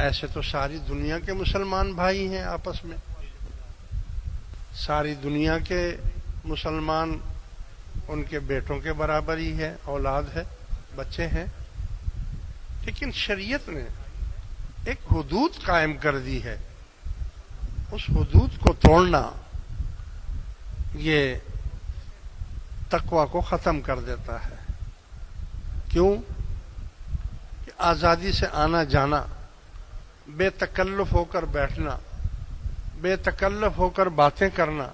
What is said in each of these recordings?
ایسے تو ساری دنیا کے مسلمان بھائی ہیں آپس میں، ساری دنیا کے مسلمان ان کے بیٹوں کے برابر ہی ہے، اولاد ہے، بچے ہیں، لیکن شریعت نے ایک حدود قائم کر دی ہے. اس حدود کو توڑنا یہ تقوی کو ختم کر دیتا ہے. کیوں؟ کہ آزادی سے آنا جانا، بے تکلف ہو کر بیٹھنا، بے تکلف ہو کر باتیں کرنا،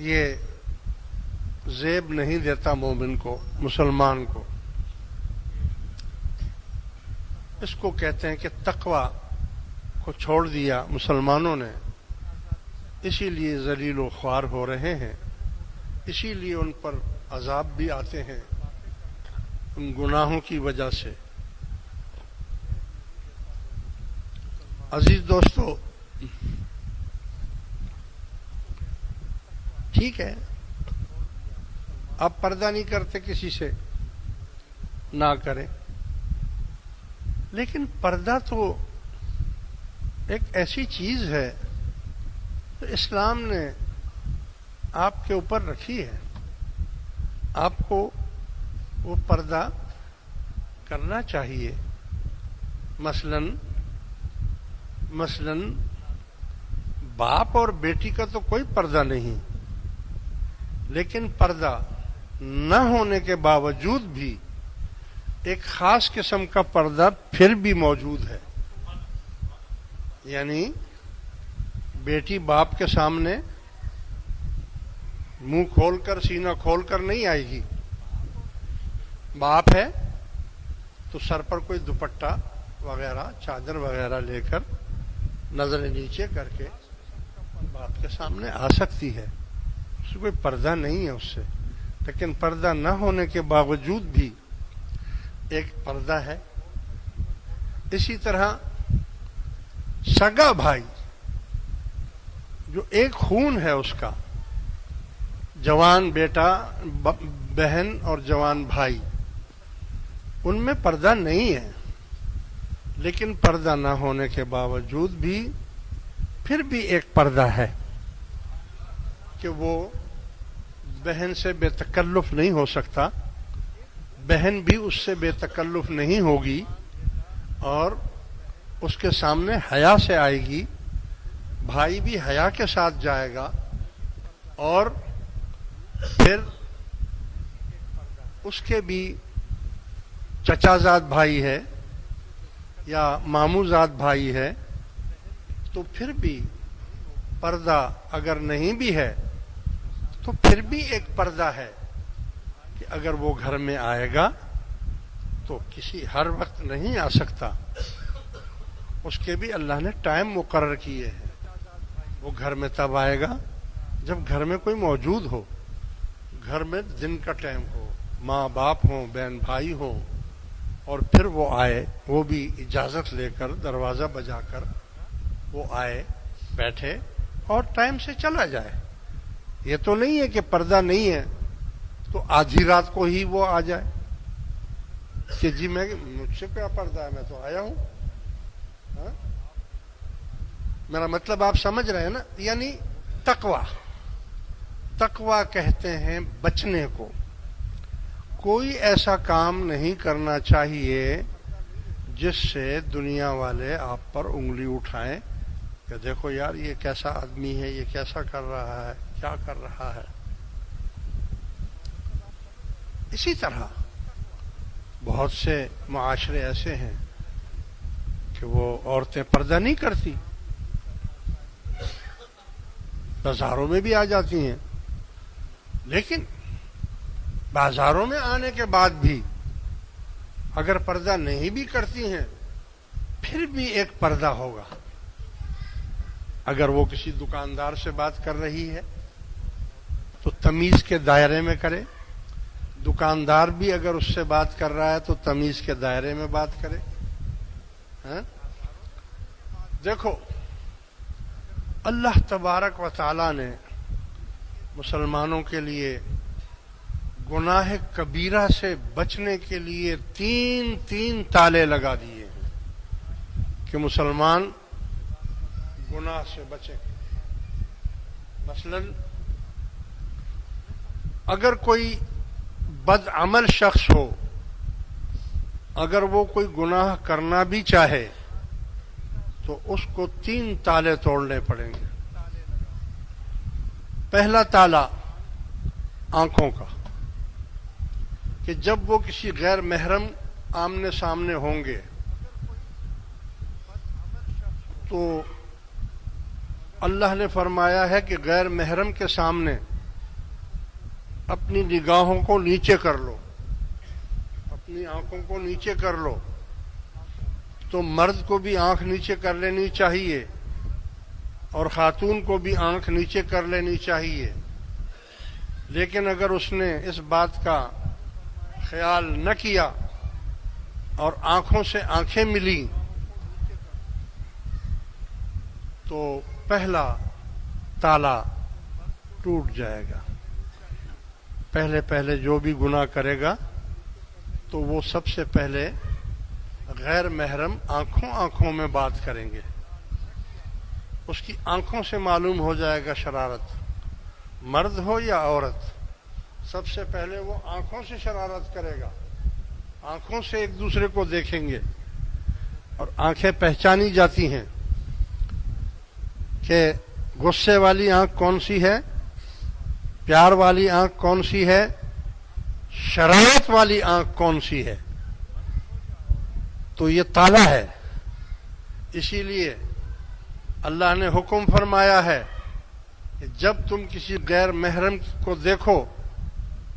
یہ زیب نہیں دیتا مومن کو، مسلمان کو. اس کو کہتے ہیں کہ تقوی کو چھوڑ دیا مسلمانوں نے، اسی لیے ذلیل و خوار ہو رہے ہیں، اسی لیے ان پر عذاب بھی آتے ہیں ان گناہوں کی وجہ سے. عزیز دوستو، ٹھیک ہے آپ پردہ نہیں کرتے کسی سے، نہ کریں، لیکن پردہ تو ایک ایسی چیز ہے جو اسلام نے آپ کے اوپر رکھی ہے. آپ کو وہ پردہ کرنا چاہیے. مثلاً باپ اور بیٹی کا تو کوئی پردہ نہیں، لیکن پردہ نہ ہونے کے باوجود بھی ایک خاص قسم کا پردہ پھر بھی موجود ہے. یعنی بیٹی باپ کے سامنے منہ کھول کر، سینہ کھول کر نہیں آئے گی. باپ ہے تو سر پر کوئی دوپٹہ وغیرہ، چادر وغیرہ لے کر نظر نیچے کر کے باپ کے سامنے آ سکتی ہے، اس سے کوئی پردہ نہیں ہے اس سے. لیکن پردہ نہ ہونے کے باوجود بھی ایک پردہ ہے. اسی طرح سگا بھائی جو ایک خون ہے اس کا، جوان بیٹا، بہن اور جوان بھائی، ان میں پردہ نہیں ہے، لیکن پردہ نہ ہونے کے باوجود بھی پھر بھی ایک پردہ ہے کہ وہ بہن سے بے تکلف نہیں ہو سکتا، بہن بھی اس سے بے تکلف نہیں ہوگی، اور اس کے سامنے حیا سے آئے گی. بھائی بھی حیا کے ساتھ جائے گا، اور پھر اس کے بھی چچا زاد بھائی ہے یا ماموں زاد بھائی ہے، تو پھر بھی پردہ اگر نہیں بھی ہے تو پھر بھی ایک پردہ ہے کہ اگر وہ گھر میں آئے گا تو کسی ہر وقت نہیں آ سکتا، اس کے بھی اللہ نے ٹائم مقرر کیے ہیں. وہ گھر میں تب آئے گا جب گھر میں کوئی موجود ہو، گھر میں دن کا ٹائم ہو، ماں باپ ہوں، بہن بھائی ہوں، اور پھر وہ آئے، وہ بھی اجازت لے کر، دروازہ بجا کر وہ آئے، بیٹھے اور ٹائم سے چلا جائے. یہ تو نہیں ہے کہ پردہ نہیں ہے تو آدھی رات کو ہی وہ آ جائے کہ جی مجھ سے کیا پردہ ہے، میں تو آیا ہوں. ہاں؟ میرا مطلب آپ سمجھ رہے ہیں نا؟ یعنی تقوی کہتے ہیں بچنے کو. کوئی ایسا کام نہیں کرنا چاہیے جس سے دنیا والے آپ پر انگلی اٹھائیں کہ دیکھو یار یہ کیسا آدمی ہے، یہ کیسا کر رہا ہے، کیا کر رہا ہے. اسی طرح بہت سے معاشرے ایسے ہیں کہ وہ عورتیں پردہ نہیں کرتی، بازاروں میں بھی آ جاتی ہیں، لیکن بازاروں میں آنے کے بعد بھی اگر پردہ نہیں بھی کرتی ہیں پھر بھی ایک پردہ ہوگا. اگر وہ کسی دکاندار سے بات کر رہی ہے تو تمیز کے دائرے میں کرے، دکاندار بھی اگر اس سے بات کر رہا ہے تو تمیز کے دائرے میں بات کرے. دیکھو اللہ تبارک و تعالی نے مسلمانوں کے لیے گناہ کبیرہ سے بچنے کے لیے تین تالے لگا دیے ہیں. کہ مسلمان گناہ سے بچیں. مثلا اگر کوئی بد عمل شخص ہو، اگر وہ کوئی گناہ کرنا بھی چاہے تو اس کو 3 تالے توڑنے پڑیں گے. پہلا تالا آنکھوں کا، کہ جب وہ کسی غیر محرم آمنے سامنے ہوں گے تو اللہ نے فرمایا ہے کہ غیر محرم کے سامنے اپنی نگاہوں کو نیچے کر لو، اپنی آنکھوں کو نیچے کر لو. تو مرد کو بھی آنکھ نیچے کر لینی چاہیے اور خاتون کو بھی آنکھ نیچے کر لینی چاہیے. لیکن اگر اس نے اس بات کا خیال نہ کیا اور آنکھوں سے آنکھیں ملی تو پہلا تالا ٹوٹ جائے گا. پہلے پہلے جو بھی گناہ کرے گا تو وہ سب سے پہلے غیر محرم آنکھوں میں بات کریں گے. اس کی آنکھوں سے معلوم ہو جائے گا شرارت، مرد ہو یا عورت. سب سے پہلے وہ آنکھوں سے شرارت کرے گا، آنکھوں سے ایک دوسرے کو دیکھیں گے. اور آنکھیں پہچانی جاتی ہیں کہ غصے والی آنکھ کون سی ہے، پیار والی آنکھ کون سی ہے، شرارت والی آنکھ کون سی ہے. تو یہ تالا ہے. اسی لیے اللہ نے حکم فرمایا ہے کہ جب تم کسی غیر محرم کو دیکھو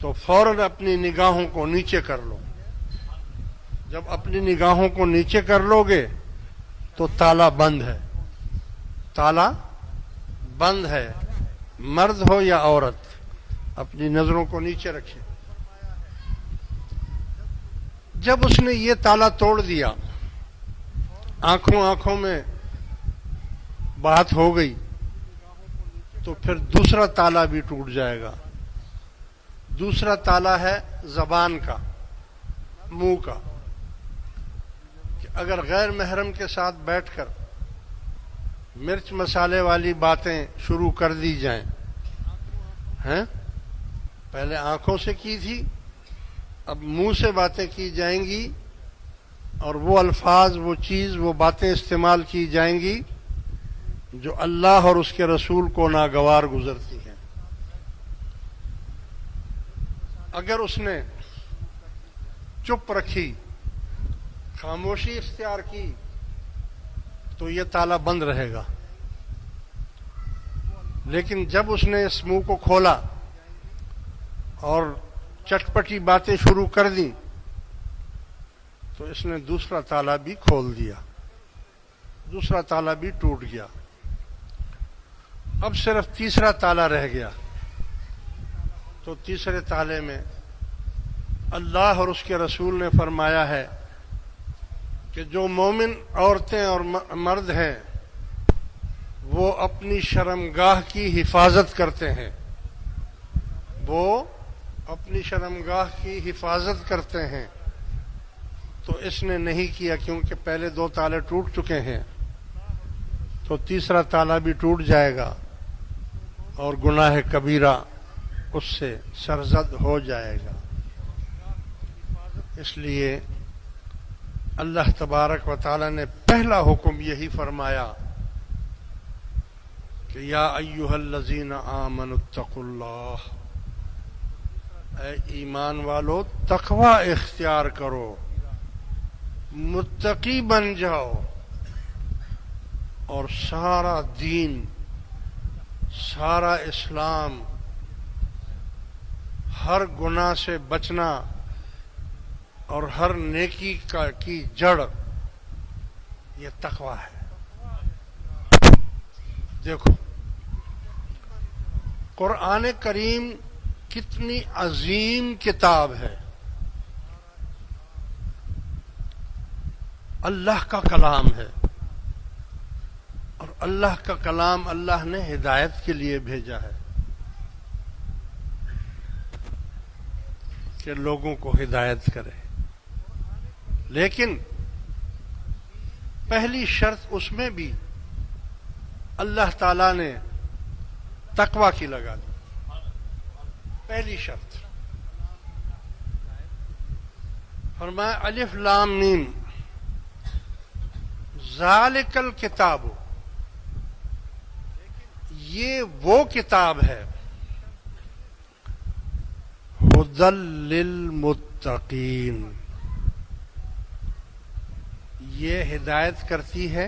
تو فوراً اپنی نگاہوں کو نیچے کر لو. جب اپنی نگاہوں کو نیچے کر لو گے تو تالا بند ہے. تالا بند ہے. مرد ہو یا عورت اپنی نظروں کو نیچے رکھے. جب اس نے یہ تالا توڑ دیا، آنکھوں میں بات ہو گئی، تو پھر دوسرا تالا بھی ٹوٹ جائے گا. دوسرا تالا ہے زبان کا، منہ کا، کہ اگر غیر محرم کے ساتھ بیٹھ کر مرچ مسالے والی باتیں شروع کر دی جائیں، ہیں پہلے آنکھوں سے کی تھی، اب منہ سے باتیں کی جائیں گی اور وہ الفاظ، وہ چیز، وہ باتیں استعمال کی جائیں گی جو اللہ اور اس کے رسول کو ناگوار گزرتی ہیں. اگر اس نے چپ رکھی، خاموشی اختیار کی، تو یہ تالا بند رہے گا. لیکن جب اس نے اس منہ کو کھولا اور چٹپٹی باتیں شروع کر دیں تو اس نے دوسرا تالا بھی کھول دیا، دوسرا تالا بھی ٹوٹ گیا. اب صرف تیسرا تالا رہ گیا. تو تیسرے تالے میں اللہ اور اس کے رسول نے فرمایا ہے کہ جو مومن عورتیں اور مرد ہیں وہ اپنی شرمگاہ کی حفاظت کرتے ہیں، وہ اپنی شرمگاہ کی حفاظت کرتے ہیں. تو اس نے نہیں کیا کیونکہ پہلے 2 تالے ٹوٹ چکے ہیں، تو تیسرا تالا بھی ٹوٹ جائے گا اور گناہ کبیرہ اس سے سرزد ہو جائے گا. اس لیے اللہ تبارک و تعالی نے پہلا حکم یہی فرمایا کہ یا ایھا الذین آمنوا اتقوا اللہ، اے ایمان والو تقوی اختیار کرو، متقی بن جاؤ اور سارا دین، سارا اسلام، ہر گناہ سے بچنا اور ہر نیکی کی جڑ یہ تقوی ہے. دیکھو قرآن کریم کتنی عظیم کتاب ہے، اللہ کا کلام ہے، اور اللہ کا کلام اللہ نے ہدایت کے لیے بھیجا ہے کہ لوگوں کو ہدایت کرے. لیکن پہلی شرط اس میں بھی اللہ تعالی نے تقوی کی لگا دی. پہلی شرط فرمایا الف لام میم ذالک الکتاب، یہ وہ کتاب ہے ہدی للمتقین، یہ ہدایت کرتی ہے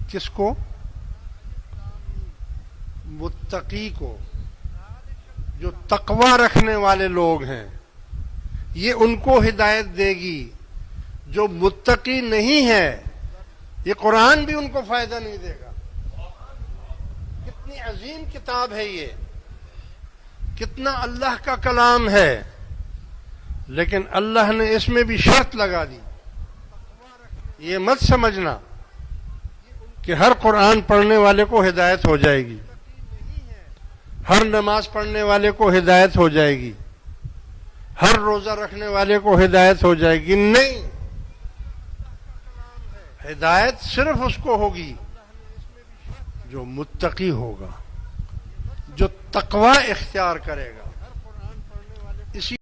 کس کو؟ متقی کو، جو تقوی رکھنے والے لوگ ہیں، یہ ان کو ہدایت دے گی. جو متقی نہیں ہے یہ قرآن بھی ان کو فائدہ نہیں دے گا. کتنی عظیم کتاب ہے یہ، کتنا اللہ کا کلام ہے، لیکن اللہ نے اس میں بھی شرط لگا دی. یہ مت سمجھنا کہ ہر قرآن پڑھنے والے کو ہدایت ہو جائے گی، ہر نماز پڑھنے والے کو ہدایت ہو جائے گی، ہر روزہ رکھنے والے کو ہدایت ہو جائے گی. نہیں، ہدایت صرف اس کو ہوگی جو متقی ہوگا، جو تقوی اختیار کرے گا. اسی